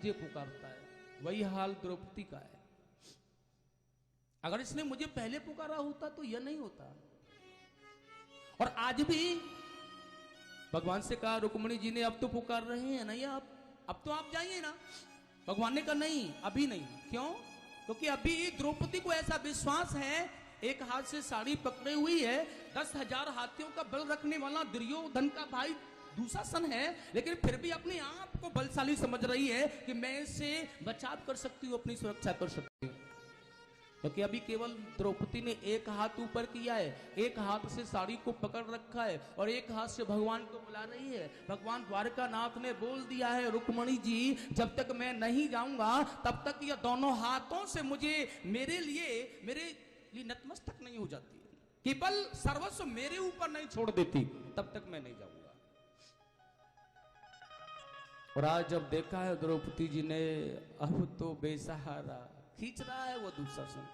मुझे पुकारता है, वही हाल द्रौपदी का है। अगर इसने मुझे पहले पुकारा होता तो यह नहीं होता। और आज भी भगवान से कहा, रुक्मिणी जी ने अब तो पुकार रहे हैं ना, या अब तो आप जाइए ना। भगवान ने कहा नहीं, अभी नहीं। क्यों? क्योंकि अभी द्रौपदी को ऐसा विश्वास है, एक हाथ से साड़ी पकड़े हुई है, 10,000 हाथियों का बल रखने वाला दुर्योधन का भाई दुशासन है, लेकिन फिर भी अपने आप को बलशाली समझ रही है कि मैं इससे बचाव कर सकती हूँ, अपनी सुरक्षा कर सकती हूँ। क्योंकि अभी केवल द्रौपदी ने एक हाथ ऊपर किया है, एक हाथ से साड़ी को पकड़ रखा है और एक हाथ से भगवान को बुला रही है। भगवान द्वारकानाथ ने बोल दिया है, रुक्मिणी जी जब तक मैं नहीं जाऊंगा तब तक ये दोनों हाथों से मुझे मेरे लिए नतमस्तक नहीं हो जाती, केवल सर्वस्व मेरे ऊपर नहीं छोड़ देती, तब तक मैं नहीं जाऊंगा। और आज जब देखा है द्रौपदी जी ने, अब तो बेसहारा खींच रहा है वो दुशासन,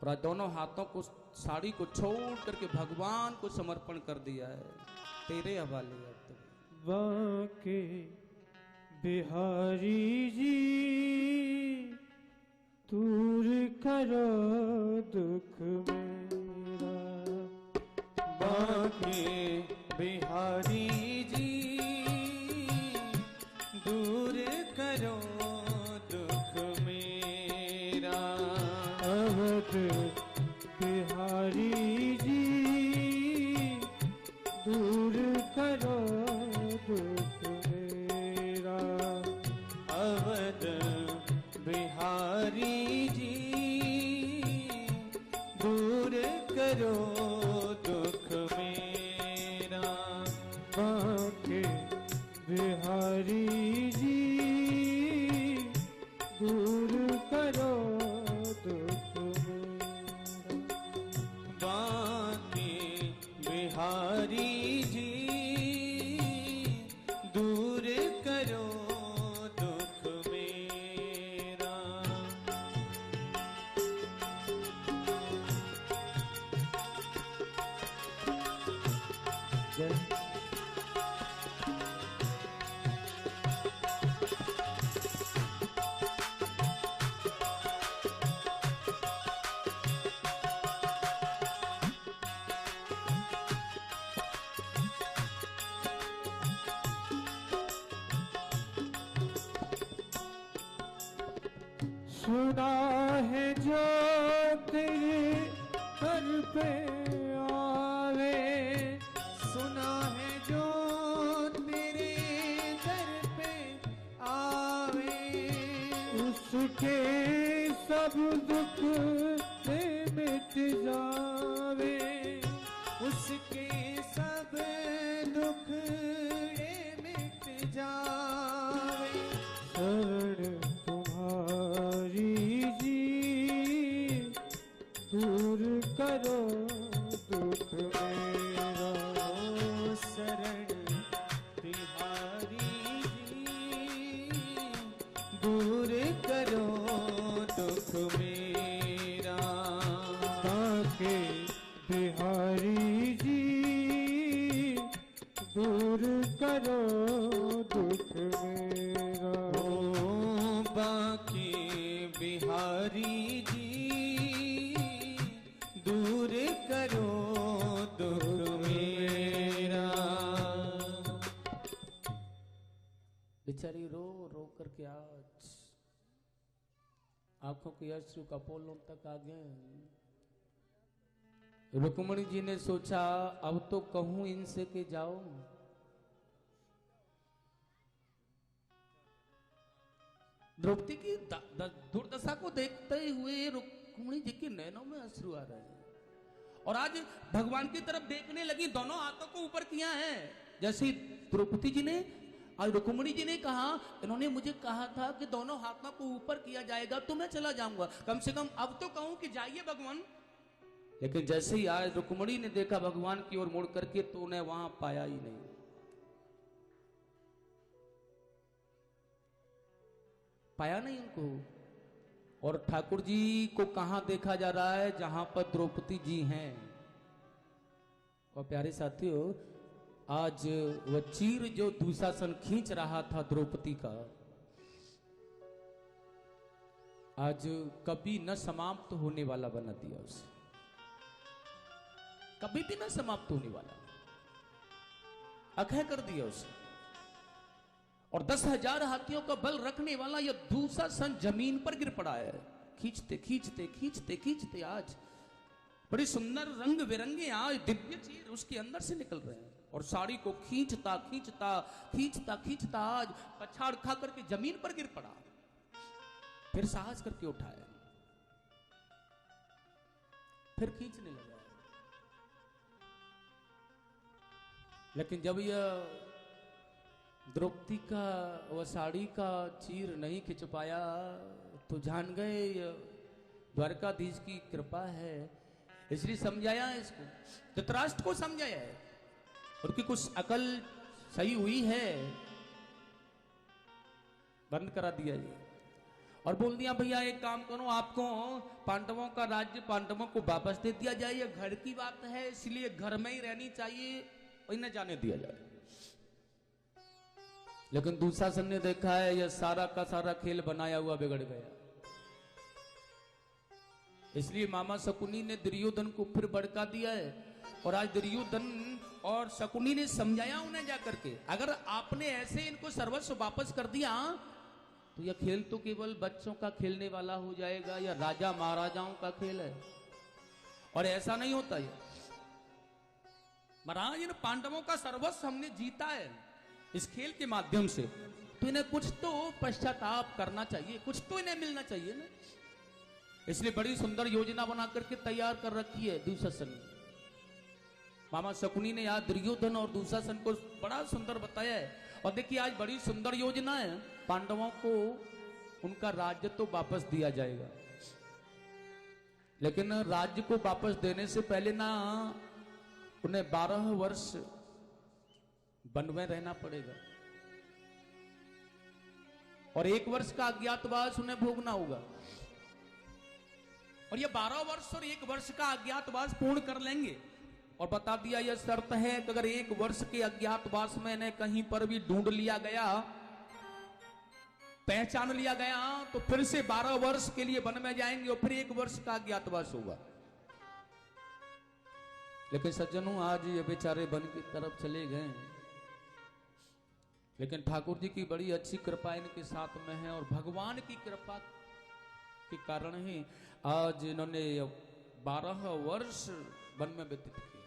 और दोनों हाथों को साड़ी को छोड़ करके भगवान को समर्पण कर दिया है। तेरे हवाले अब तो। बांके बिहारी जी दूर करो दुख मेरा, बांके बिहारी जी दूर करो दुख मेरा, अवध बिहारी जी दूर करो दुख मेरा, अवध बिहारी जी दूर करो दुख मेरा, बांके बिहारी जी दूर करो दुख मेरा, बांके बिहारी जी दूर करो दुख मेरा। सुना है जो तेरे घर पे आवे, सुना है जो तेरे घर पे आवे, उसके सब दुख से मिट जावे, उसके सब दुख मिट जावे, शरण तुम्हारी जी दूर करो दुख मेरा, शरण तिहारी जी दूर करो दुख मेरा, बांके बिहारी जी दूर करो दुख मेरा, बांके बिहारी जी दूर करो दुख मेरा। बेचारी रो रो करके आज आंखों के अश्रु कपोलों तक आ गए। रुक्मिणी जी ने सोचा, अब तो कहूं इनसे कि जाओ, द्रौपदी की दुर्दशा को देखते हुए रुक्मिणी जी के नैनों में अश्रु आ रहे हैं, और आज भगवान की तरफ देखने लगी, दोनों हाथों को ऊपर किया है। जैसे द्रौपदी जी ने और रुक्मिणी जी ने कहा, इन्होंने मुझे कहा था कि दोनों हाथों को ऊपर किया जाएगा तो मैं चला जाऊंगा, कम से कम अब तो कहूं कि जाइए भगवान। लेकिन जैसे ही आज रुक्मिणी ने देखा भगवान की ओर मुड़ करके, तो उन्हें वहां पाया ही नहीं, पाया नहीं उनको। और ठाकुर जी को कहां देखा जा रहा है? जहां पर द्रौपदी जी हैं। और प्यारे साथियों, आज वह चीर जो दुशासन खींच रहा था द्रौपदी का, आज कभी न समाप्त होने वाला बना दिया उसे, कभी भी न समाप्त होने वाला अखय कर दिया उसे। और 10,000 हाथियों का बल रखने वाला यह दुशासन जमीन पर गिर पड़ा है। खींचते खींचते खींचते खींचते आज बड़ी सुंदर रंग बिरंगे आज दिव्य चीर उसके अंदर से निकल रहे हैं, और साड़ी को खींचता खींचता खींचता खींचता आज पछाड़ खा करके जमीन पर गिर पड़ा। फिर साहस करके उठाया, फिर खींचने लगा। लेकिन जब यह द्रौपदी का वह साड़ी का चीर नहीं खिंच पाया तो जान गए द्वारकाधीश की कृपा है, इसलिए समझाया इसको, धृतराष्ट्र को समझाया है, उनकी कुछ अकल सही हुई है, बंद करा दिया ये, और बोल दिया भैया एक काम करो, आपको पांडवों का राज्य पांडवों को वापस दे दिया जाए, ये घर की बात है इसलिए घर में ही रहनी चाहिए और इन्हें जाने दिया जाए। लेकिन दुशासन ने देखा है यह सारा का सारा खेल बनाया हुआ बिगड़ गया, इसलिए मामा शकुनी ने दुर्योधन को फिर भड़का दिया है। और आज दुर्योधन और शकुनी ने समझाया उन्हें जाकर के, अगर आपने ऐसे इनको सर्वस्व वापस कर दिया तो यह खेल तो केवल बच्चों का खेलने वाला हो जाएगा, यह राजा महाराजाओं का खेल है, और ऐसा नहीं होता। है महाराज इन पांडवों का सर्वस्व हमने जीता है इस खेल के माध्यम से, तो इन्हें कुछ तो पश्चाताप करना चाहिए, कुछ तो इन्हें मिलना चाहिए ना। इसलिए बड़ी सुंदर योजना बना करके तैयार कर रखी है दुशासन ने। मामा शकुनी ने आज दुर्योधन और दुशासन को बड़ा सुंदर बताया है। और देखिए आज बड़ी सुंदर योजना है, पांडवों को उनका राज्य तो वापस दिया जाएगा, लेकिन राज्य को वापस देने से पहले ना उन्हें 12 वर्ष वन में रहना पड़ेगा, और 1 वर्ष का अज्ञातवास उन्हें भोगना होगा। और ये 12 वर्ष और 1 वर्ष का अज्ञातवास पूर्ण कर लेंगे, और बता दिया यह शर्त है कि अगर 1 वर्ष के अज्ञातवास में इन्हें कहीं पर भी ढूंढ लिया गया, पहचान लिया गया, तो फिर से 12 वर्ष के लिए वन में जाएंगे और फिर 1 वर्ष का अज्ञातवास होगा। लेकिन सज्जनों आज ये बेचारे वन की तरफ चले गए, लेकिन ठाकुर जी की बड़ी अच्छी कृपा इनके साथ में है, और भगवान की कृपा के कारण ही आज इन्होंने 12 वर्ष वन में व्यतीत किए।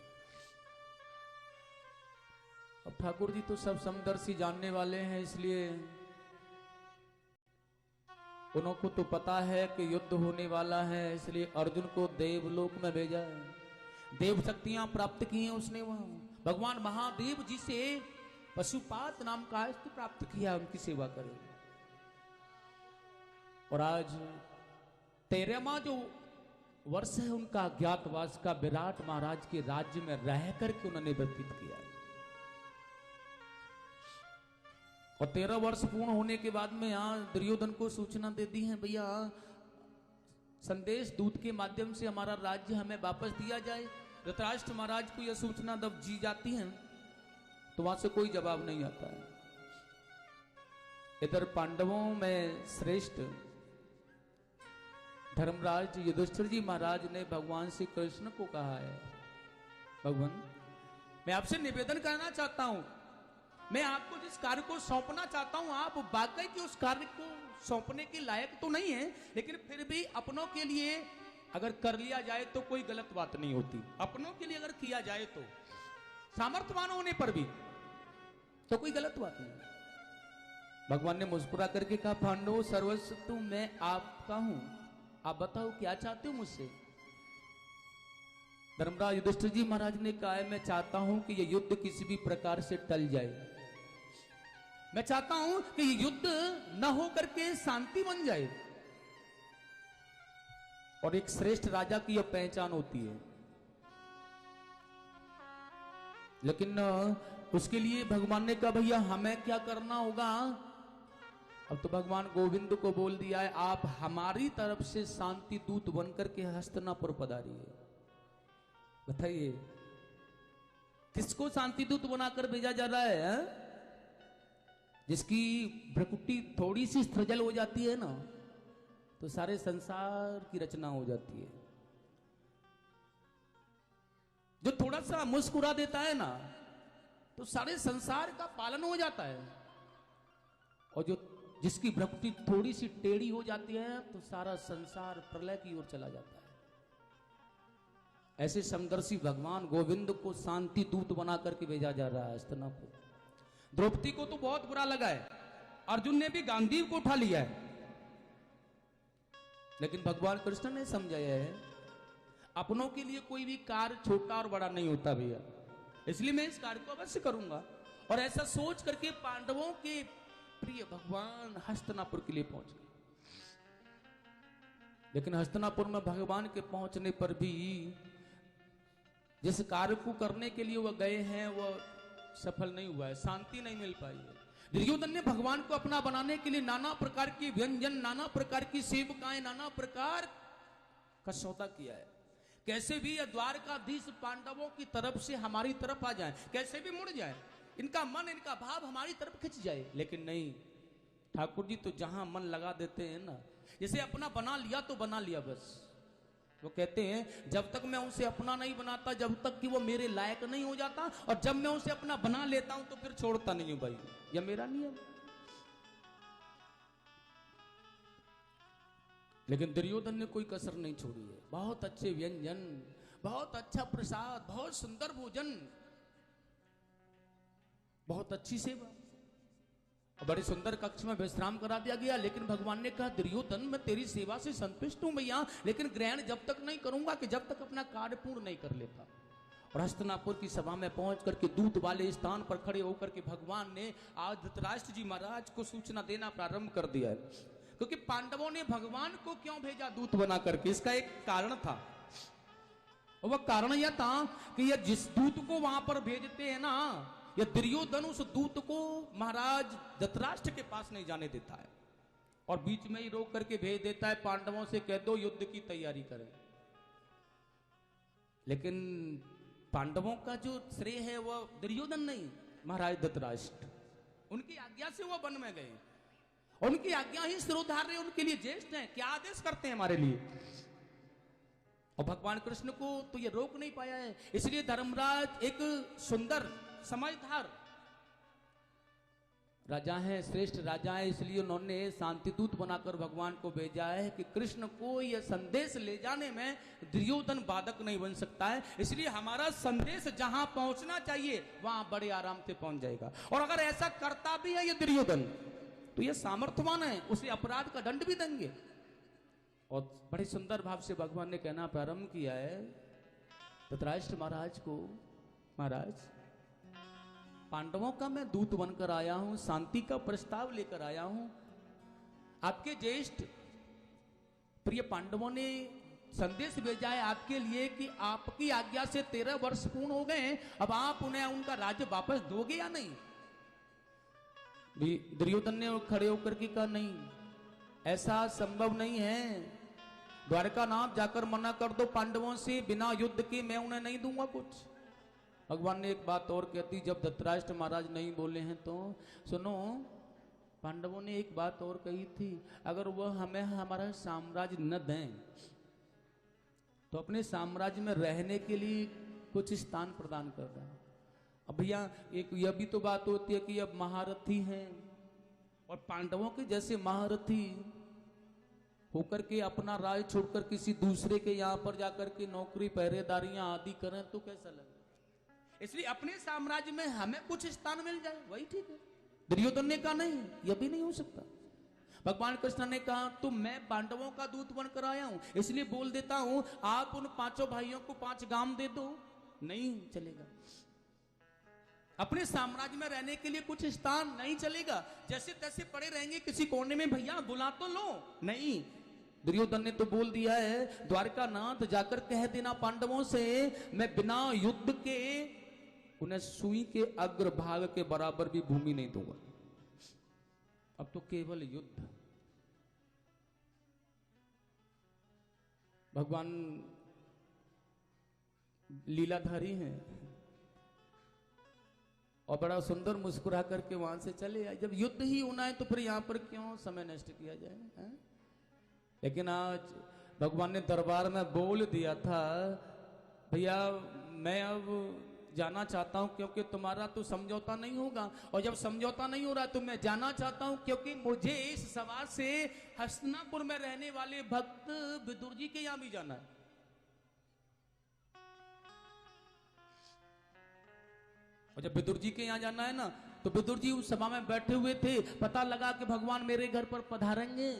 अब ठाकुर जी तो सब समदर्शी जानने वाले हैं, इसलिए उनको तो पता है कि युद्ध होने वाला है, इसलिए अर्जुन को देवलोक में भेजा है, देव शक्तियां प्राप्त की हैं उसने वहां। भगवान महादेव जी से पशुपात नाम का अस्त्र प्राप्त किया, उनकी सेवा करे। और आज 13वां जो वर्ष है उनका अज्ञातवास का विराट महाराज के राज्य में रह करके उन्होंने व्यतीत किया। और 13 वर्ष पूर्ण होने के बाद में यहाँ दुर्योधन को सूचना दे दी है, भैया संदेश दूत के माध्यम से हमारा राज्य हमें वापस दिया जाए। धृतराष्ट्र महाराज को यह सूचना जब जी जाती है तो वहां से कोई जवाब नहीं आता है। इधर पांडवों में श्रेष्ठ धर्मराज युधिष्ठिर जी महाराज ने भगवान श्री कृष्ण को कहा है, भगवान मैं आपसे निवेदन करना चाहता हूं, मैं आपको जिस कार्य को सौंपना चाहता हूं आप वाकई कि उस कार्य को सौंपने के लायक तो नहीं है, लेकिन फिर भी अपनों के लिए अगर कर लिया जाए तो कोई गलत बात नहीं होती। अपनों के लिए अगर किया जाए तो सामर्थ्यवान होने पर भी तो कोई गलत बात नहीं। भगवान ने मुस्कुरा करके कहा, पांडव सर्वस्व तो मैं आपका हूं, आप बताओ क्या चाहते हो मुझसे। धर्मराज युधिष्ठिर जी महाराज ने कहा है, मैं चाहता हूं कि यह युद्ध किसी भी प्रकार से टल जाए, मैं चाहता हूं कि यह युद्ध न हो करके शांति बन जाए। और एक श्रेष्ठ राजा की यह पहचान होती है, लेकिन उसके लिए भगवान ने कहा भैया हमें क्या करना होगा। अब तो भगवान गोविंद को बोल दिया है, आप हमारी तरफ से शांति दूत बनकर के हस्तिनापुर पधारिए। बताइए किसको शांति दूत बनाकर भेजा जा रहा है? जिसकी भ्रकुटी थोड़ी सी सृजल हो जाती है ना, तो सारे संसार की रचना हो जाती है। जो थोड़ा सा मुस्कुरा देता है ना, तो सारे संसार का पालन हो जाता है। और जो जिसकी भक्ति थोड़ी सी टेढ़ी हो जाती है, तो सारा संसार प्रलय की ओर चला जाता है। ऐसे समदर्शी भगवान गोविंद को शांति दूत बना करके भेजा जा रहा है हस्तिनापुर। द्रौपदी को तो बहुत बुरा लगा है, अर्जुन ने भी गांडीव को उठा लिया है, लेकिन भगवान कृष्ण ने समझाया है अपनों के लिए कोई भी कार्य छोटा और बड़ा नहीं होता भैया, इसलिए मैं इस कार्य को अवश्य करूंगा। और ऐसा सोच करके पांडवों के प्रिय भगवान हस्तिनापुर के लिए पहुंच गए। लेकिन हस्तिनापुर में भगवान के पहुंचने पर भी जिस कार्य को करने के लिए वह गए हैं वह सफल नहीं हुआ है, शांति नहीं मिल पाई है। दुर्योधन ने भगवान को अपना बनाने के लिए नाना प्रकार के व्यंजन, नाना प्रकार की सेवकाएं, नाना प्रकार का सौदा किया है। कैसे भी यह द्वारकाधीश पांडवों की तरफ से हमारी तरफ आ जाए, कैसे भी मुड़ जाए, इनका मन, इनका भाव हमारी तरफ खिंच जाए। लेकिन नहीं, ठाकुर जी तो जहां मन लगा देते हैं ना, जैसे अपना बना लिया तो बना लिया बस। वो कहते हैं जब तक मैं उसे अपना नहीं बनाता, जब तक कि वो मेरे लायक नहीं हो जाता, और जब मैं उसे अपना बना लेता हूं तो फिर छोड़ता नहीं हूं भाई, यह मेरा नियम। लेकिन दुर्योधन ने कोई कसर नहीं छोड़ी है। बहुत अच्छे व्यंजन, बहुत अच्छा प्रसाद, बहुत सुंदर भोजन, बहुत अच्छी सेवा, और बड़े सुंदर कक्ष में विश्राम करा दिया गया। लेकिन भगवान ने कहा दुर्योधन मैं तेरी सेवा से संतुष्ट हूं भैया, लेकिन ग्रहण जब तक नहीं करूंगा कि जब तक अपना कार्य पूर्ण नहीं कर लेता। और हस्तिनापुर की सभा में पहुंच करके दूत वाले स्थान पर खड़े होकर के भगवान ने आज धृतराष्ट्र जी महाराज को सूचना देना प्रारंभ कर दिया है। क्योंकि पांडवों ने भगवान को क्यों भेजा दूत बना करके, इसका एक कारण था। और वह कारण यह था कि यह जिस दूत को वहां पर भेजते हैं ना, यह दुर्योधन उस दूत को महाराज धृतराष्ट्र के पास नहीं जाने देता है, और बीच में ही रोक करके भेज देता है, पांडवों से कह दो युद्ध की तैयारी करें। लेकिन पांडवों का जो श्रेय है वह दुर्योधन नहीं, महाराज धृतराष्ट्र, उनकी आज्ञा से वह वन में गए, और उनकी आज्ञा ही सिरोधार्य उनके लिए ज्येष्ठ हैं, क्या आदेश करते हैं हमारे लिए। और भगवान कृष्ण को तो ये रोक नहीं पाया है, इसलिए धर्मराज एक सुंदर समझदार राजा है, श्रेष्ठ राजा है, इसलिए उन्होंने शांतिदूत बनाकर भगवान को भेजा है कि कृष्ण को यह संदेश ले जाने में दुर्योधन बाधक नहीं बन सकता है। इसलिए हमारा संदेश जहां पहुंचना चाहिए वहां बड़े आराम से पहुंच जाएगा। और अगर ऐसा करता भी है ये दुर्योधन, तो ये सामर्थ्यवान है, उसे अपराध का दंड भी देंगे। और बड़े सुंदर भाव से भगवान ने कहना प्रारंभ किया है धृतराष्ट्र महाराज को, महाराज पांडवों का मैं दूत बनकर आया हूं, शांति का प्रस्ताव लेकर आया हूं। आपके ज्येष्ठ प्रिय पांडवों ने संदेश भेजा है आपके लिए कि आपकी आज्ञा से 13 वर्ष पूर्ण हो गए, अब आप उन्हें उनका राज्य वापस दोगे या नहीं। दुर्योधन ने खड़े होकर के कहा नहीं, ऐसा संभव नहीं है, द्वारका नाथ जाकर मना कर दो पांडवों से, बिना युद्ध के मैं उन्हें नहीं दूंगा कुछ। भगवान ने एक बात और कहती, जब धृतराष्ट्र महाराज नहीं बोले हैं तो सुनो, पांडवों ने एक बात और कही थी, अगर वह हमें हमारा साम्राज्य न दें तो अपने साम्राज्य में रहने के लिए कुछ स्थान प्रदान कर रहे हैं। अब भैया एक यह भी तो बात होती है कि अब महारथी हैं, और पांडवों के जैसे महारथी होकर के अपना राज छोड़कर किसी दूसरे के यहाँ पर जाकर के नौकरी, पहरेदारियां आदि करें तो कैसा लगे। इसलिए अपने साम्राज्य में हमें कुछ स्थान मिल जाए वही ठीक है। दुर्योधन ने कहा नहीं, यह भी नहीं हो सकता। भगवान कृष्ण ने कहा तो मैं पांडवों का दूत बनकर आया हूं, इसलिए बोल देता हूं आप उन 5 भाइयों को 5 गांव दे दो, नहीं चलेगा। अपने साम्राज्य में रहने के लिए कुछ स्थान नहीं चलेगा, जैसे तैसे पड़े रहेंगे किसी कोने में, भैया बुला तो लो, नहीं। दुर्योधन ने तो बोल दिया है द्वारका नाथ जाकर कह देना पांडवों से मैं बिना युद्ध के उन्हें सुई के अग्रभाग के बराबर भी भूमि नहीं दूंगा, अब तो केवल युद्ध। भगवान लीलाधारी हैं और बड़ा सुंदर मुस्कुरा करके वहां से चले आए। जब युद्ध ही होना है तो फिर यहां पर क्यों समय नष्ट किया जाए है? लेकिन आज भगवान ने दरबार में बोल दिया था, भैया मैं अब जाना चाहता हूं क्योंकि तुम्हारा तो समझौता नहीं होगा, और जब समझौता नहीं हो रहा तो मैं जाना चाहता हूं क्योंकि मुझे इस सवार से हस्तिनापुर में रहने वाले भक्त विदुर जी के यहां भी जाना है। और जब विदुर जी के यहां जाना है ना, तो विदुर जी उस सभा में बैठे हुए थे, पता लगा कि भगवान मेरे घर पर पधारेंगे।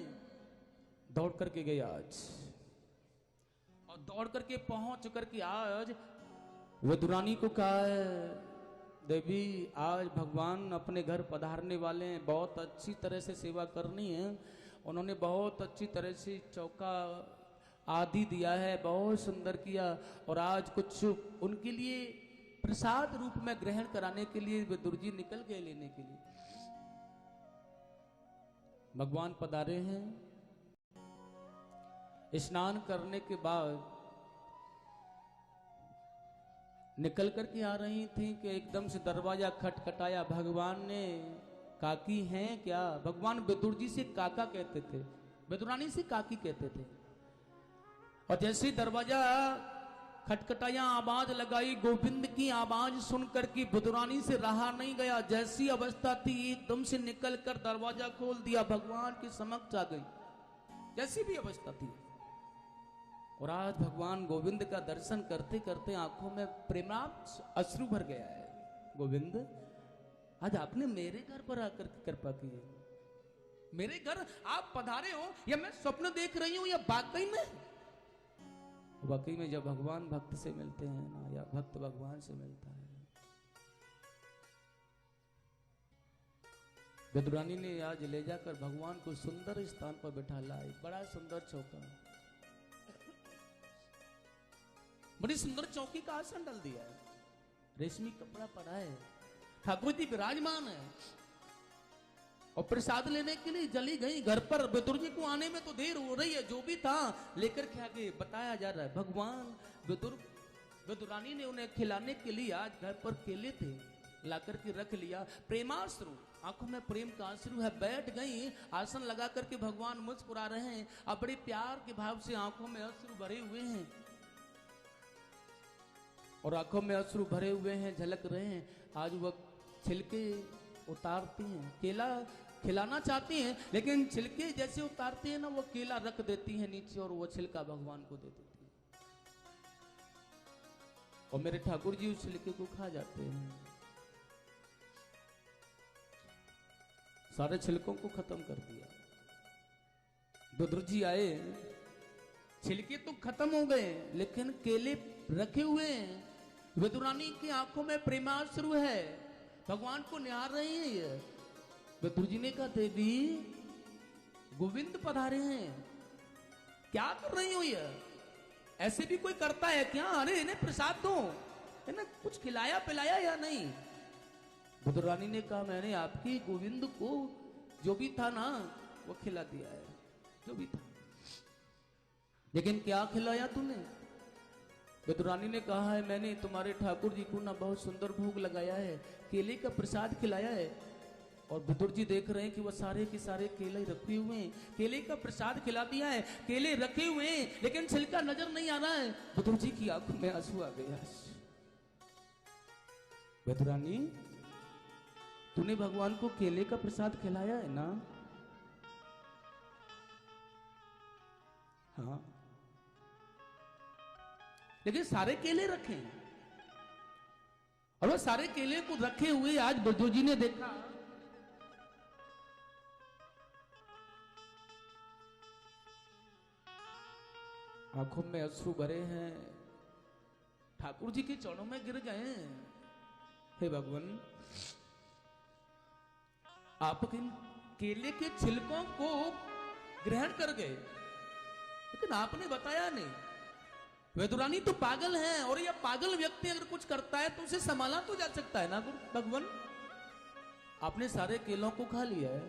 दौड़ करके गए आज, और दौड़ करके पहुंच करके आज विदुरानी को कहा है, देवी आज भगवान अपने घर पधारने वाले हैं, बहुत अच्छी तरह से सेवा करनी है। उन्होंने बहुत अच्छी तरह से चौका आदि दिया है, बहुत सुंदर किया, और आज कुछ उनके लिए प्रसाद रूप में ग्रहण कराने के लिए विदुर जी निकल गए लेने के लिए। भगवान पधारे हैं, स्नान करने के बाद निकल करके आ रही थी कि एकदम से दरवाजा खटखटाया। भगवान ने, काकी हैं क्या? भगवान विदुर जी से काका कहते थे, विदुरानी से काकी कहते थे। और जैसे दरवाजा खटखटाया, आवाज लगाई, गोविंद की आवाज सुनकर के विदुरानी से रहा नहीं गया। जैसी अवस्था थी एकदम से निकल कर दरवाजा खोल दिया, भगवान के समक्ष आ गई, जैसी भी अवस्था थी। और आज भगवान गोविंद का दर्शन करते करते आंखों में प्रेमाक्ष अश्रु भर गया है। गोविंद, आज आपने मेरे घर पर आकर कृपा की है, मेरे घर आप पधारे हो, या मैं स्वप्न देख रही हूं, या वाकई में? वाकई में जब भगवान भक्त से मिलते हैं ना, या भक्त भगवान से मिलता है। विदुरानी ने आज ले जाकर भगवान को सुंदर स्थान पर बिठा लाए, बड़ा सुंदर चौका, बड़ी सुंदर चौकी का आसन डाल दिया है, रेशमी कपड़ा पड़ा है, ठाकुर जी विराजमान है। और प्रसाद लेने के लिए जली गई घर पर। विदुर जी को आने में तो देर हो रही है, जो भी था लेकर के आगे बताया जा रहा है। भगवान विदुरानी ने उन्हें खिलाने के लिए आज घर पर केले थे, लाकर के रख लिया। प्रेमाश्रु, आंखों में प्रेम का आंसू है, बैठ गई, आसन लगा करके भगवान मुस्कुरा रहे हैं, अब बड़े प्यार के भाव से आंखों में अश्रु भरे हुए हैं, और आंखों में अश्रु भरे हुए हैं, झलक रहे हैं। आज वह छिलके उतारती हैं, केला खिलाना चाहती हैं, लेकिन छिलके जैसे उतारती हैं ना, वो केला रख देती हैं नीचे, और वो छिलका भगवान को दे देती है। और मेरे ठाकुर जी उस छिलके को खा जाते हैं, सारे छिलकों को खत्म कर दिया। विदुर जी आए, छिलके तो खत्म हो गए, लेकिन केले रखे हुए हैं। विदुरानी की आंखों में प्रेमाश्रु है, भगवान को निहार रही है ये। विदुर जी ने कहा, देवी गोविंद पधारे हैं, क्या कर रही हो ये? ऐसे भी कोई करता है क्या? अरे इन्हें प्रसाद दो, इन्हें कुछ खिलाया पिलाया या नहीं? विदुरानी ने कहा, मैंने आपकी गोविंद को जो भी था ना वो खिला दिया है, जो भी था। लेकिन क्या खिलाया तूने? विदुरानी ने कहा है, मैंने तुम्हारे ठाकुर जी को ना बहुत सुंदर भोग लगाया है, केले का प्रसाद खिलाया है। और विदुर जी देख रहे हैं कि वह सारे के सारे केले रखे हुए हैं, केले का प्रसाद खिला दिया है, केले रखे हुए हैं, लेकिन छिलका नजर नहीं आ रहा है। विदुर जी की आंखों में आंसू आ गया। विदुरानी, तूने भगवान को केले का प्रसाद खिलाया है ना? हाँ, लेकिन सारे केले रखे हैं, और वो सारे केले को रखे हुए आज विदुर जी ने देखा, आंखों में अश्रु भरे हैं, ठाकुर जी के चरणों में गिर गए। हे भगवान, आप इन केले के छिलकों को ग्रहण कर गए, लेकिन आपने बताया नहीं। विदुरानी तो पागल है, और यह पागल व्यक्ति अगर कुछ करता है तो उसे संभाला तो जा सकता है ना भगवान। आपने सारे केलों को खा लिया है,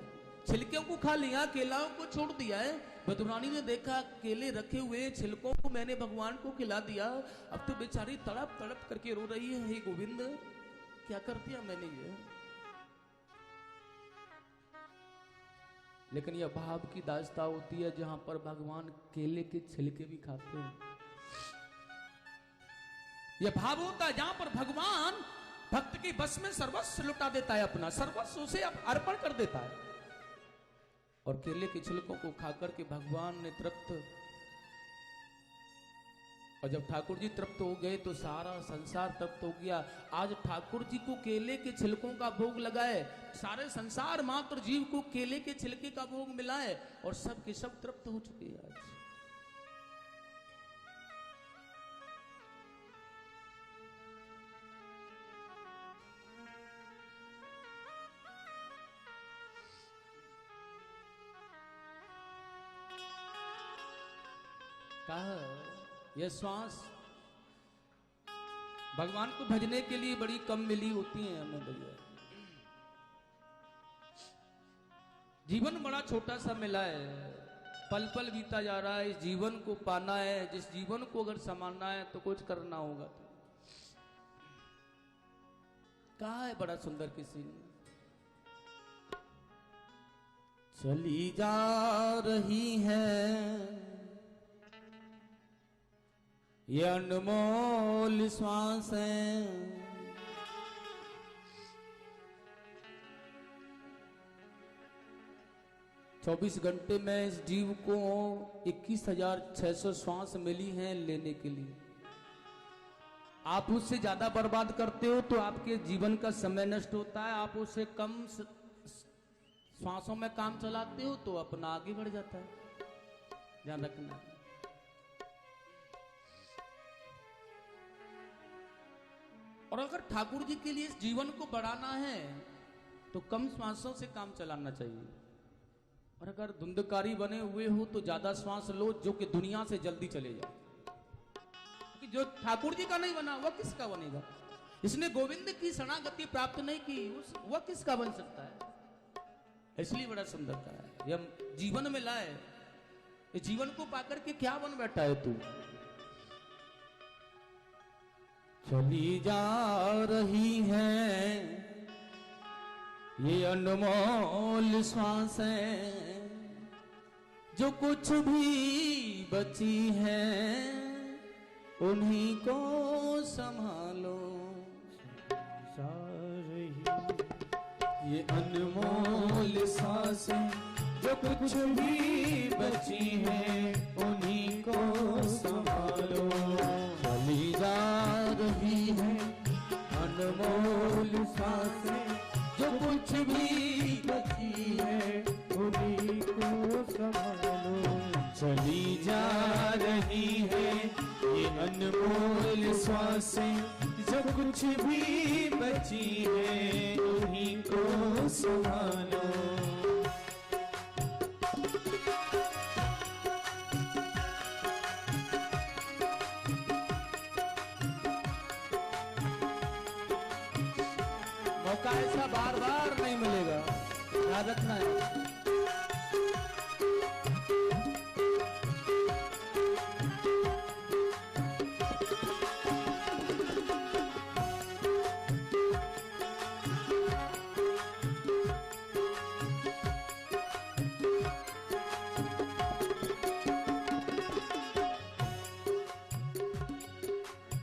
छिलकों को खा लिया, केलाओं को छोड़ दिया है। विदुरानी ने देखा केले रखे हुए, छिलकों को मैंने भगवान को खिला दिया, अब तो बेचारी तड़प तड़प करके रो रही है, हे गोविंद क्या कर दिया मैंने ये? लेकिन यह भाव की दास्ता होती है जहां पर भगवान केले के छिलके भी खाते हैं। यह भाव होता है जहां पर भगवान भक्त की बस में सर्वस्व लुटा देता है, अपना सर्वस्व उसे अर्पण कर देता है। और केले के छिलकों को खाकर के भगवान ने तृप्त, और जब ठाकुर जी तृप्त हो गए तो सारा संसार तृप्त हो गया। आज ठाकुर जी को केले के छिलकों का भोग लगा है, सारे संसार मात्र जीव को केले के छिलके का भोग मिला है, और सब के सब तृप्त हो चुके हैं आज। कहा यह श्वास भगवान को भजने के लिए बड़ी कम मिली होती है हमें भैया। जीवन बड़ा छोटा सा मिला है, पल पल बीता जा रहा है। इस जीवन को पाना है, जिस जीवन को अगर संभालना है तो कुछ करना होगा। कहा है बड़ा सुंदर किसी ने, चली जा रही है ये अनमोल श्वास है, 24 घंटे में इस जीव को 21,600 श्वास मिली हैं लेने के लिए। आप उससे ज्यादा बर्बाद करते हो तो आपके जीवन का समय नष्ट होता है, आप उससे कम श्वासों में काम चलाते हो तो अपना आगे बढ़ जाता है। ध्यान रखना। और अगर ठाकुर जी के लिए इस जीवन को बढ़ाना है तो कम श्वासों से काम चलाना चाहिए। और अगर धुंधकारी बने हुए हो तो ज्यादा श्वास लो जो कि दुनिया से जल्दी चले जाओ, क्योंकि जो ठाकुर जी का नहीं बना वह किसका बनेगा। इसने गोविंद की शरणागति प्राप्त नहीं की, वह किसका बन सकता है। इसलिए बड़ा सुंदर का है यह जीवन में लाए, इस जीवन को पाकर के क्या बन बैठा है तू। चली जा रही है ये अनमोल श्वास है, जो कुछ भी बची है उन्हीं को संभालो। जा रही ये अनमोल सांस है, जो कुछ भी बची है उन्हीं को संभालो। चली जा रही है अनमोल सांस है, जो कुछ भी बची है उन्हीं को संभालो। चली जा रही है ये अनमोल श्वास है, जो कुछ भी बची है उन्हीं को संभालो। मौका ऐसा बार बार नहीं मिलेगा, याद रखना है।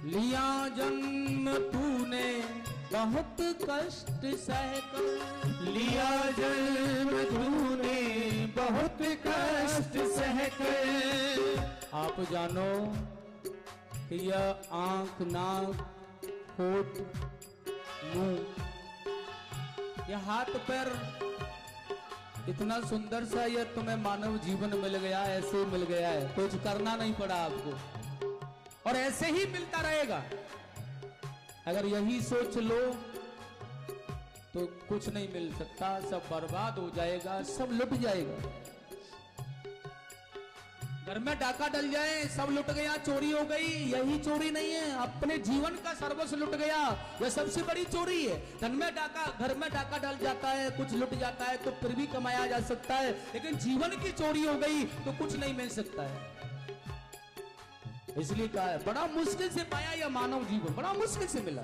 लिया जन्म तूने बहुत कष्ट सहकर, लिया जन्म तूने बहुत कष्ट सहकर। आप जानो कि यह आंख, नाक, होठ, मुंह, यह हाथ पैर इतना सुंदर सा यह तुम्हें मानव जीवन मिल गया, ऐसे मिल गया है, कुछ करना नहीं पड़ा आपको और ऐसे ही मिलता रहेगा। अगर यही सोच लो तो कुछ नहीं मिल सकता, सब बर्बाद हो जाएगा, सब लुट जाएगा। घर में डाका डल जाए, सब लुट गया, चोरी हो गई, यही चोरी नहीं है, अपने जीवन का सर्वस्व लुट गया, यह सबसे बड़ी चोरी है। घर में डाका डल जाता है, कुछ लुट जाता है तो फिर भी कमाया जा सकता है, लेकिन जीवन की चोरी हो गई तो कुछ नहीं मिल सकता है। इसलिए कहा है बड़ा मुश्किल से पाया यह मानव जीवन, बड़ा मुश्किल से मिला।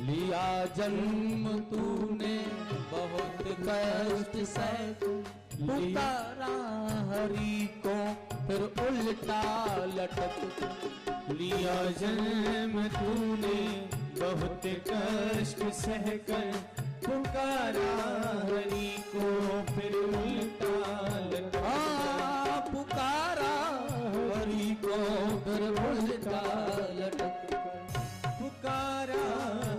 लिया जन्म तूने बहुत कष्ट सह, पुकारा हरि को फिर उल्टा लटक। लिया जन्म तूने बहुत कष्ट सहकर, पुकारा हरि को फिर उल्टा लटक। पुकारा हरि को फिर उल्टा लटक। पुकारा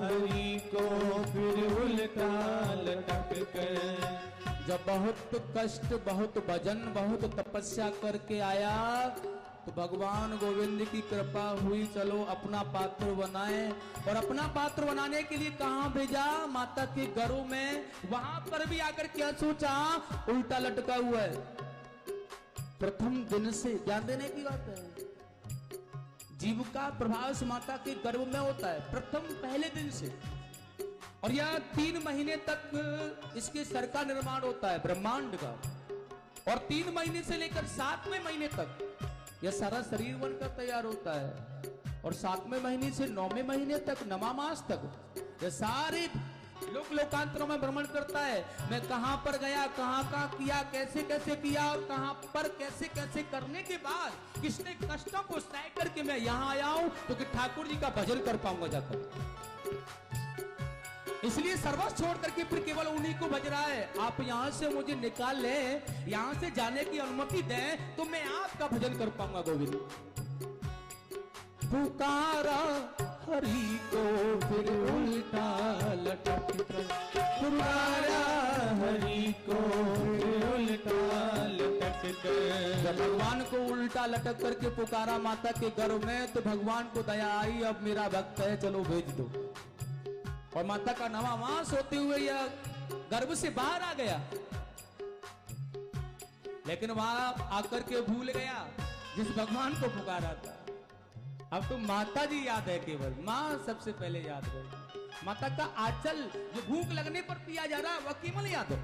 हरि को फिर उल्टा लटक कर। जब बहुत कष्ट, बहुत भजन, बहुत तपस्या करके आया तो भगवान गोविंद की कृपा हुई, चलो अपना पात्र बनाए। और अपना पात्र बनाने के लिए कहां भेजा? माता के घरों में। वहां पर भी आकर क्या सोचा? उल्टा लटका हुआ है। प्रथम दिन से ध्यान देने की बात है, जीव का प्रभाव माता के गर्भ में होता है प्रथम पहले दिन से। और यह 3 महीने तक इसके सर का निर्माण होता है, ब्रह्मांड का। और 3 महीने से लेकर 7वें महीने तक यह सारा शरीर बनकर तैयार होता है। और 7वें महीने से 9वें महीने तक, 9वां मास तक यह सारे लोकांतरों में भ्रमण करता है। मैं कहां पर गया, कहां किया, कैसे कैसे किया, और कहां पर कैसे कैसे करने के बाद किसने कष्टों को सह करके मैं यहां आया हूं, तो कि ठाकुर जी का भजन कर पाऊंगा जाकर। इसलिए सर्वस्व छोड़ करके फिर केवल उन्हीं को भज रहा है। आप यहां से मुझे निकाल ले, यहां से जाने की अनुमति दें, तो मैं आपका भजन कर पाऊंगा गोविंद। पुकारा हरि को फिर उल्टा लटक कर। पुकारा हरि को फिर उल्टा लटक कर। जब भगवान को उल्टा लटक करके पुकारा माता के गर्भ में, तो भगवान को दया आई, अब मेरा भक्त है, चलो भेज दो। और माता का 9वां मास होते हुए यह गर्भ से बाहर आ गया। लेकिन वहां आकर के भूल गया जिस भगवान को पुकारा था। अब तो माता जी याद है, केवल मां सबसे पहले याद है। माता का आंचल जो भूख लगने पर पिया जा रहा है वह केवल याद है।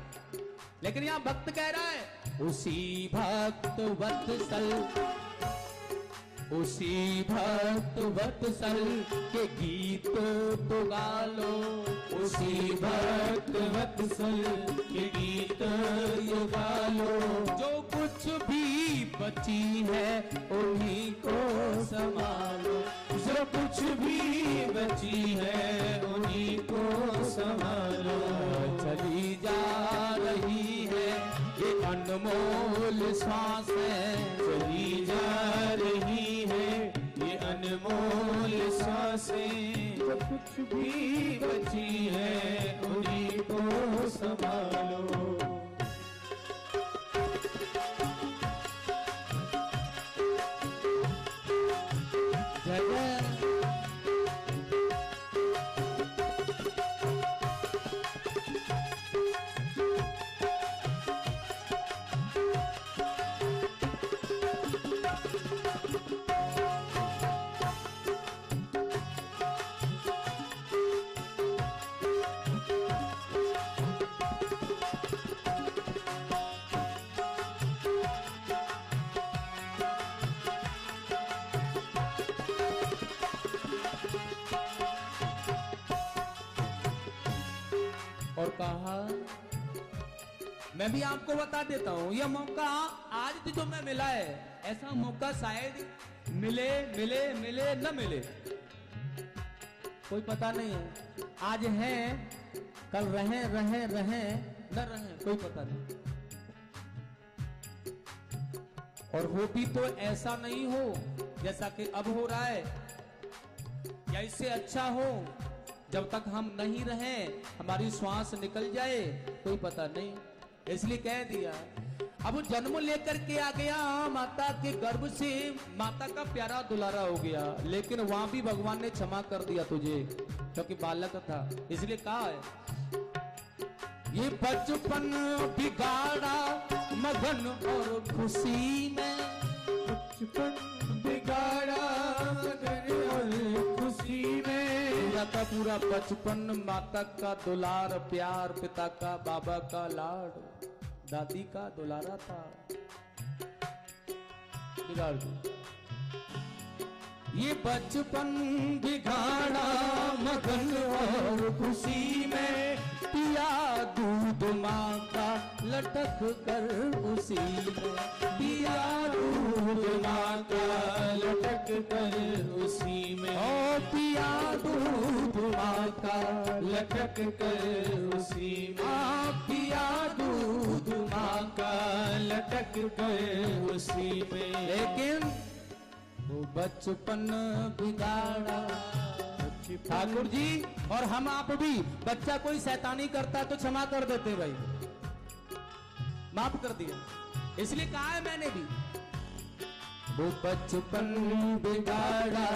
लेकिन यहां भक्त कह रहा है, उसी भक्त वत्सल, उसी भक्त वत्सल के गीत तो गा लो। उसी भक्त वत्सल के गीत ये गा लो। जो कुछ भी बची है उन्हीं को संभालो। जो कुछ भी बची है उन्हीं को संभालो। चली जा रही है ये अनमोल सांस है, चली जा रही है ये अनमोल सांसें। जो कुछ भी बची है उन्हीं को संभालो। और कहा, मैं भी आपको बता देता हूं, यह मौका आज जो मैं मिला है, ऐसा मौका शायद मिले मिले मिले न मिले, कोई पता नहीं है। आज है, कल रहे रहे रहे न रहे, कोई पता नहीं। और हो भी तो ऐसा नहीं हो जैसा कि अब हो रहा है, या इससे अच्छा हो जब तक हम नहीं रहे, हमारी श्वास निकल जाए, कोई पता नहीं। इसलिए कह दिया, अब जन्म लेकर के आ गया माता के गर्भ से, माता का प्यारा दुलारा हो गया, लेकिन वहां भी भगवान ने क्षमा कर दिया तुझे, क्योंकि बालक था। इसलिए कहा है, ये बचपन बिगाड़ा मगन और खुशी में, बचपन बिगाड़ा मगन और खुशी में। पूरा का पूरा बचपन माता का दुलार प्यार, पिता का बाबा का लाड, दादी का दुलारा था, बिगाड़ दिया। ये बचपन बिगाड़ा मगन और खुशी में, पिया दूध माँ का लटक कर उसी में, पिया दूध माँ का लटक कर उसी में, ओ पिया दूध माँ का लटक कर उसी में, पिया दूध माँ का लटक कर उसी में। लेकिन वो बचपन बिगाड़ा। ठाकुर जी और हम आप भी, बच्चा कोई शैतानी करता है तो क्षमा कर देते भाई, माफ कर दिया, इसलिए कहा है मैंने भी। वो बचपन बिगाड़ा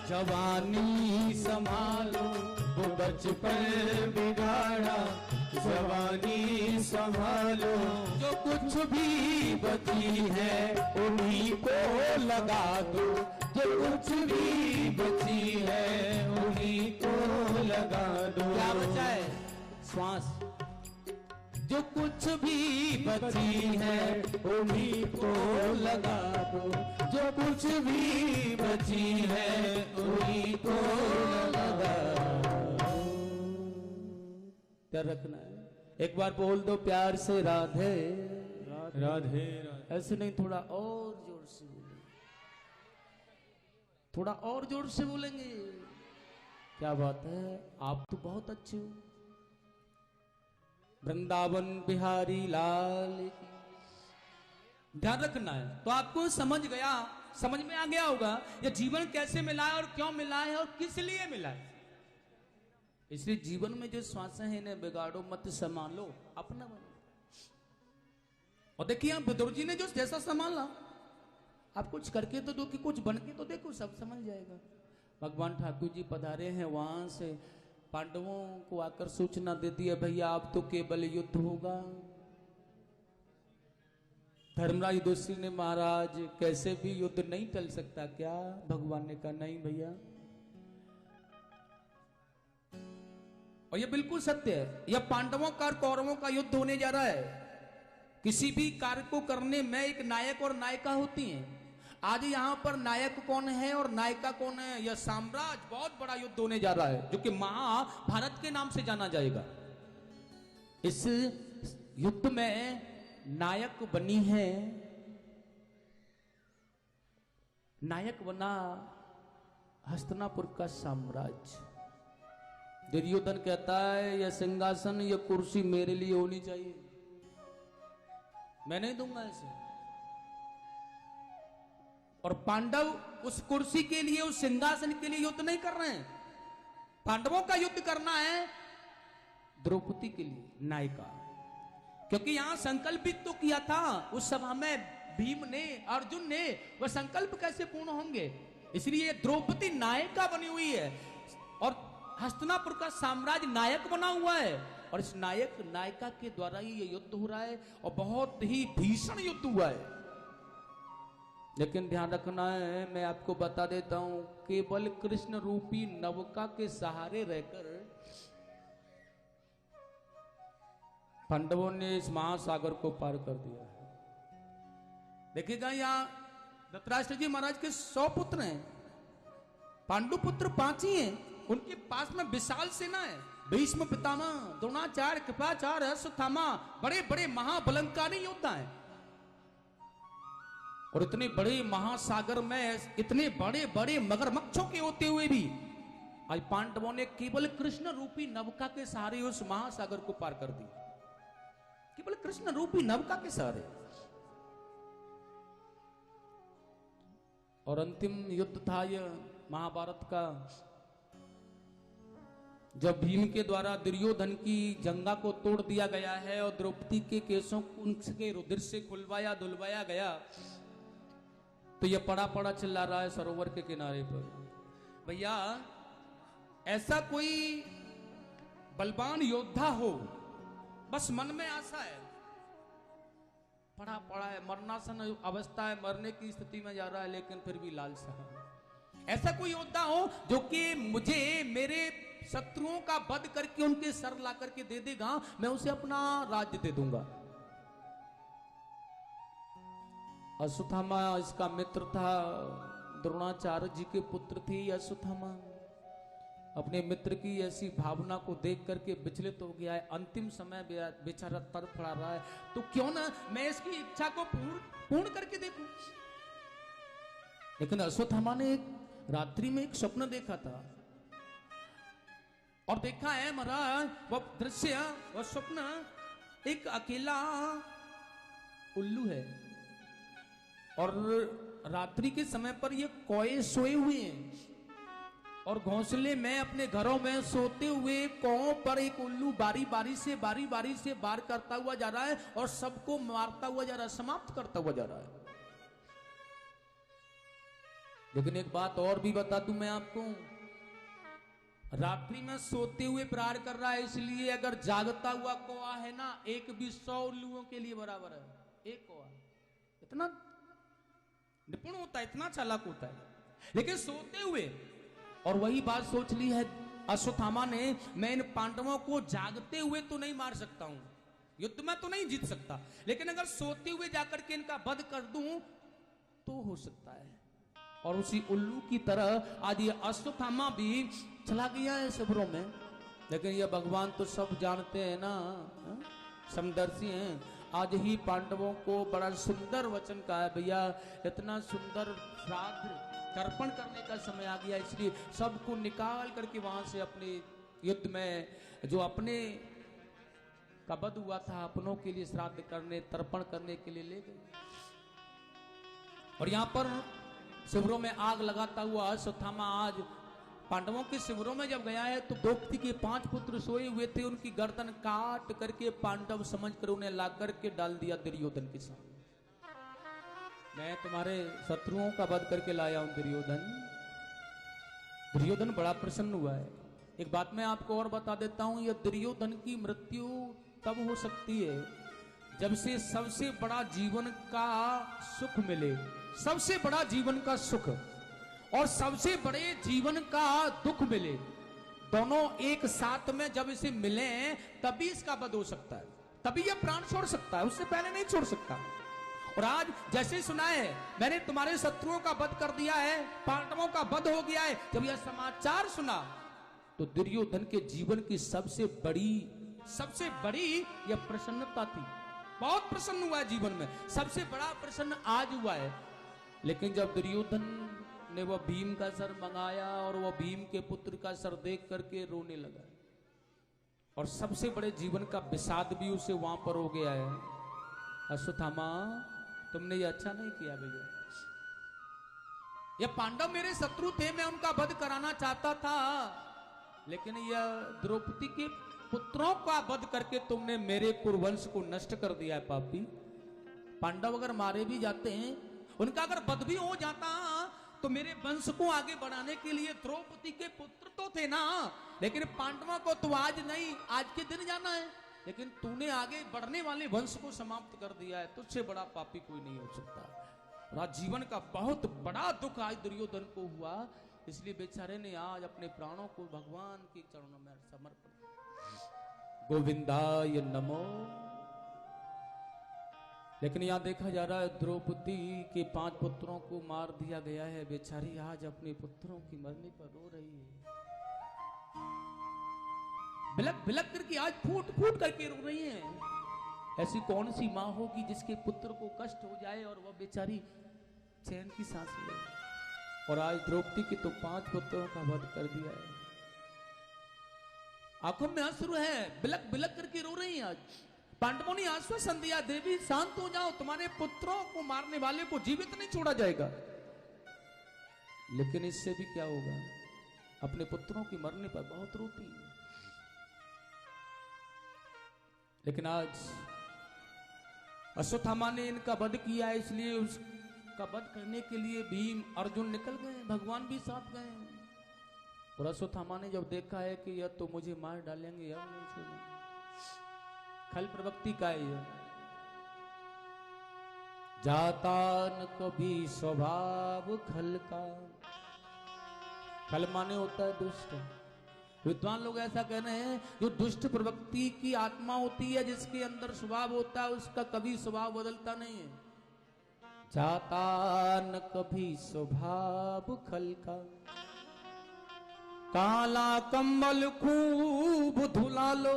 जवानी संभालो, वो बचपन बिगाड़ा जवानी संभालो, जो कुछ भी बची है उन्हीं को लगा दो, जो कुछ भी बची है उन्हीं को लगा दो। क्या बचा है? श्वास। जो कुछ भी बची है उन्हीं को लगा दो, जो कुछ भी बची है उन्हीं को लगा दो। क्या रखना है? एक बार बोल दो प्यार से राधे राधे राधे। ऐसे नहीं, थोड़ा और जोर से बोलेंगे, थोड़ा और जोर से बोलेंगे। क्या बात है, आप तो बहुत अच्छे हो। वृंदावन बिहारी लाल की। ध्यान रखना है। तो आपको समझ गया, समझ में आ गया होगा ये जीवन कैसे मिला है और क्यों मिला है और किस लिए मिला है। इसलिए जीवन में जो श्वास है इन्हें बिगाड़ो मत, संभालो, अपना बनो। और देखिए आप विदुर जी ने जो जैसा संभाला, आप कुछ करके तो दो कि कुछ बन के तो देखो, सब समझ जाएगा। भगवान ठाकुर जी पधारे हैं, वहां से पांडवों को आकर सूचना दे दी है, भैया आप तो केवल युद्ध होगा। धर्मराज युधिष्ठिर ने, महाराज कैसे भी युद्ध नहीं टल सकता क्या? भगवान ने कहा नहीं भैया, और यह बिल्कुल सत्य है। यह पांडवों का और कौरवों का युद्ध होने जा रहा है। किसी भी कार्य को करने में एक नायक और नायिका होती हैं। आज यहां पर नायक कौन है और नायिका कौन है? यह साम्राज्य, बहुत बड़ा युद्ध होने जा रहा है जो कि महाभारत के नाम से जाना जाएगा। इस युद्ध में नायक बनी है, नायक बना हस्तिनापुर का साम्राज्य। दुर्योधन कहता है यह सिंहासन, यह कुर्सी मेरे लिए होनी चाहिए, मैं नहीं दूंगा इसे। और पांडव उस कुर्सी के लिए, उस सिंहासन के लिए युद्ध नहीं कर रहे हैं। पांडवों का युद्ध करना है द्रौपदी के लिए, नायिका। क्योंकि यहां संकल्पित तो किया था उस सभा में भीम ने, अर्जुन ने, वह संकल्प कैसे पूर्ण होंगे? इसलिए द्रौपदी नायिका बनी हुई है और हस्तिनापुर का साम्राज्य नायक बना हुआ है। और इस नायक नायिका के द्वारा ही ये युद्ध हो रहा है और बहुत ही भीषण युद्ध हुआ है। लेकिन ध्यान रखना है, मैं आपको बता देता हूं, केवल कृष्ण रूपी नवका के सहारे रहकर पांडवों ने इस महासागर को पार कर दिया है। देखिएगा यहां धृतराष्ट्र जी महाराज के 100 पुत्र हैं, पांडु पुत्र 5 ही हैं। उनके पास में विशाल सेना है। भीष्म पितामह, द्रोणाचार्य, कृपाचार्य, अश्वत्थामा, बड़े बड़े महाबलंकारी योद्धा हैं। और इतने बड़े महासागर में इतने बड़े बड़े मगरमच्छों के होते हुए भी आज पांडवों ने केवल कृष्ण रूपी नवका के सहारे उस महासागर को पार कर दिया। केवल कृष्ण रूपी नवका के सहारे। और अंतिम युद्ध था यह महाभारत का, जब भीम के द्वारा दुर्योधन की जंगा को तोड़ दिया गया है और द्रौपदी के केसों को उनके रुधिर से खुलवाया धुलवाया गया, तो यह पड़ा पड़ा चिल्ला रहा है सरोवर के किनारे पर, भैया ऐसा कोई बलवान योद्धा हो, बस मन में आशा है, पड़ा पड़ा है, मरनासन अवस्था है, मरने की स्थिति में जा रहा है, लेकिन फिर भी लालसा है। ऐसा कोई योद्धा हो जो कि मुझे मेरे शत्रुओं का वध करके उनके सर ला करके दे देगा, मैं उसे अपना राज्य दे दूंगा। अश्वत्थामा इसका मित्र था, द्रोणाचार्य जी के पुत्र थे अश्वत्थामा। अपने मित्र की ऐसी भावना को देख करके विचलित हो गया है, अंतिम समय बेचारा तड़फड़ा रहा है, तो क्यों ना मैं इसकी इच्छा को पूर्ण करके देखूं। लेकिन अश्वत्थामा ने एक रात्रि में एक स्वप्न देखा था, और देखा है महाराज वह दृश्य, वह स्वप्न, एक अकेला उल्लू है, और रात्रि के समय पर ये कोए सोए हुए हैं, और घोंसले में अपने घरों में सोते हुए कौओं पर एक उल्लू बारी बारी से वार करता हुआ जा रहा है, और सबको मारता हुआ जा रहा है, समाप्त करता हुआ जा रहा है। लेकिन एक बात और भी बता दूं मैं आपको, रात्रि में सोते हुए प्रहार कर रहा है, इसलिए अगर जागता हुआ कौआ है ना, एक भी 100 उल्लुओं के लिए बराबर है। एक कौआ इतना निपुण होता है, इतना चालाक होता है, लेकिन सोते हुए। और वही बात सोच ली है अश्वत्थामा ने, मैं इन पांडवों को जागते हुए तो नहीं मार सकता हूं, युद्ध में तो नहीं जीत सकता, लेकिन अगर सोते हुए जाकर के इनका वध कर दूं तो हो सकता है। और उसी उल्लू की तरह आज ये अश्वत्थामा भी चला गया है शिविरों में। लेकिन ये भगवान तो सब जानते हैं ना, समदर्शी हैं। आज ही पांडवों को बड़ा सुंदर वचन कहा है, भैया इतना सुंदर श्राद्ध तर्पण करने का समय आ गया, इसलिए सबको निकाल करके वहां से अपने युद्ध में जो अपने का वध हुआ था, अपनों के लिए श्राद्ध करने, तर्पण करने के लिए ले गए। और यहां पर शिविरों में आग लगाता हुआ अश्वत्थामा आज पांडवों के शिविरों में जब गया है, तो द्रौपदी के 5 पुत्र सोए हुए थे, उनकी गर्दन काट करके पांडव समझकर उन्हें ला करके डाल दिया दुर्योधन के सामने। मैं तुम्हारे शत्रुओं का वध करके लाया हूं दुर्योधन। दुर्योधन बड़ा प्रसन्न हुआ है। एक बात मैं आपको और बता देता हूं, यह दुर्योधन की मृत्यु तब हो सकती है जब से सबसे बड़ा जीवन का सुख मिले, सबसे बड़ा जीवन का सुख और सबसे बड़े जीवन का दुख मिले, दोनों एक साथ में जब इसे मिले तभी इसका वध हो सकता है, तभी यह प्राण छोड़ सकता है, उससे पहले नहीं छोड़ सकता। और आज जैसे सुना है मैंने तुम्हारे शत्रुओं का वध कर दिया है, पांडवों का वध हो गया है, जब यह समाचार सुना तो दुर्योधन के जीवन की सबसे बड़ी यह प्रसन्नता थी। बहुत प्रसन्न हुआ है जीवन में, सबसे बड़ा प्रसन्न आज हुआ है। लेकिन जब दुर्योधन ने वह भीम का सर मंगाया और वह भीम के पुत्र का सर देख करके रोने लगा, और सबसे बड़े जीवन का विषाद भी उसे वहां पर हो गया है। अश्वत्थामा तुमने ये अच्छा नहीं किया भैया, ये पांडव मेरे शत्रु थे, मैं उनका वध कराना चाहता था, लेकिन यह द्रौपदी के पुत्रों का वध करके तुमने मेरे कुरुवंश को नष्ट कर दिया है पापी। पांडव अगर मारे भी जाते हैं, उनका अगर वध भी हो जाता तो मेरे वंश को आगे बढ़ाने के लिए द्रौपदी के पुत्र तो थे ना, लेकिन पांडवों को तो आज नहीं, आज के दिन जाना है, लेकिन तूने आगे बढ़ने वाले वंश को समाप्त कर दिया है, तुझसे बड़ा पापी कोई नहीं हो सकता। और आज जीवन का बहुत बड़ा दुख आज दुर्योधन को हुआ, इसलिए बेचारे ने आज अपने प्राणों को भगवान के चरणों में समर्पण। गोविंदाय नमो। लेकिन यहां देखा जा रहा है द्रौपदी के 5 पुत्रों को मार दिया गया है, बेचारी आज अपने पुत्रों की मरने पर रो रही है, बिलक बिलक करके आज फूट फूट करके रो रही हैं। ऐसी कौन सी माँ होगी जिसके पुत्र को कष्ट हो जाए और वह बेचारी चैन की सांस ले। और आज द्रौपदी के तो 5 पुत्रों का वध कर दिया है, आंखों में आंसू है, बिलक बिलक करके रो रही हैं। आज पांडवों ने आश्वासन दिया, देवी शांत हो जाओ, तुम्हारे पुत्रों को मारने वाले को जीवित नहीं छोड़ा जाएगा। लेकिन इससे भी क्या होगा, अपने पुत्रों के मरने पर बहुत रोती है। लेकिन आज अश्वत्थामा ने इनका वध किया, इसलिए उसका वध करने के लिए भीम अर्जुन निकल गए, भगवान भी साथ गए। और अश्वत्थामा ने जब देखा है कि यह तो मुझे मार डालेंगे, अब नहीं छोड़ेंगे, खल प्रवृत्ति का है यह, जाता न कभी स्वभाव खल का। खल माने होता है दुष्ट। विद्वान लोग ऐसा कह रहे हैं, जो दुष्ट प्रवृत्ति की आत्मा होती है, जिसके अंदर स्वभाव होता है, उसका कभी स्वभाव बदलता नहीं है। चाहता न कभी स्वभाव खल का, काला कंबल खूब धुला लो,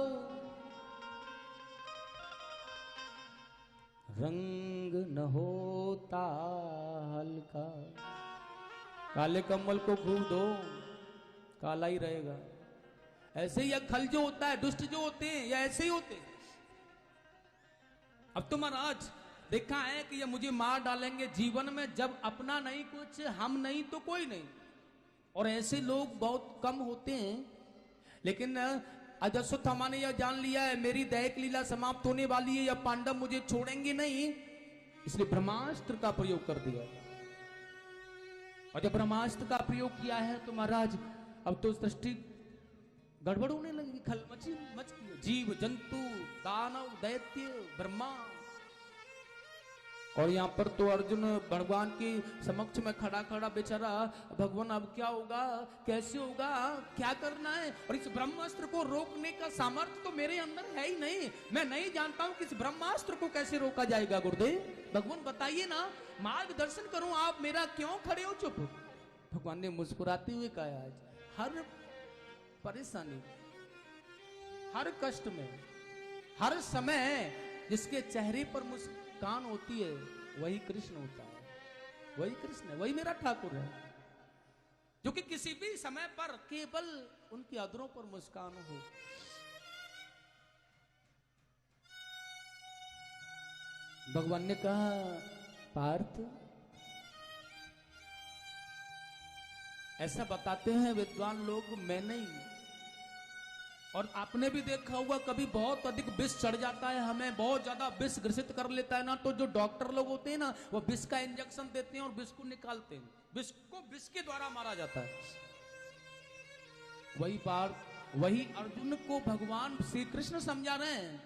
रंग न होता हल्का। काले कंबल को खूब धो, काला ही रहेगा। ऐसे ही खल जो होता है, दुष्ट जो होते हैं, या ऐसे ही होते हैं। अब तो महाराज देखा है कि ये मुझे मार डालेंगे जीवन में, जब अपना नहीं कुछ, हम नहीं तो कोई नहीं। और ऐसे लोग बहुत कम होते हैं। लेकिन अजस्वत्थामा ने यह जान लिया है मेरी दैहिक लीला समाप्त होने वाली है, या पांडव मुझे छोड़ेंगे नहीं, इसलिए ब्रह्मास्त्र का प्रयोग कर दिया। और जब ब्रह्मास्त्र का प्रयोग किया है तो महाराज अब तो सृष्टि गड़बड़ होने लगी, खल मची मच गई। जीव जंतु दानव दैत्य ब्रह्मा। और यहाँ पर तो अर्जुन भगवान के समक्ष में खड़ा खड़ा बेचारा, भगवान अब क्या होगा, कैसे होगा, क्या करना है। और इस ब्रह्मास्त्र को रोकने का सामर्थ्य तो मेरे अंदर है ही नहीं। मैं नहीं जानता हूं कि इस ब्रह्मास्त्र को कैसे रोका जाएगा। गुरुदेव भगवान बताइए ना, मार्गदर्शन करूं, आप मेरा क्यों खड़े हो चुप। भगवान ने मुस्कुराते हुए कहा, आज हर परेशानी, हर कष्ट में, हर समय जिसके चेहरे पर मुस्कान होती है वही कृष्ण होता है, वही कृष्ण है, वही मेरा ठाकुर है, जो कि किसी भी समय पर केवल उनकी अधरों पर मुस्कान हो। भगवान ने कहा, पार्थ ऐसा बताते हैं विद्वान लोग, मैं नहीं। और आपने भी देखा होगा कभी बहुत अधिक विष चढ़ जाता है, हमें बहुत ज्यादा विष ग्रसित कर लेता है ना, तो जो डॉक्टर लोग होते हैं ना, वो विष का इंजेक्शन देते हैं और विष को निकालते हैं, विष को विष के द्वारा मारा जाता है। वही अर्जुन को भगवान श्री कृष्ण समझा रहे हैं।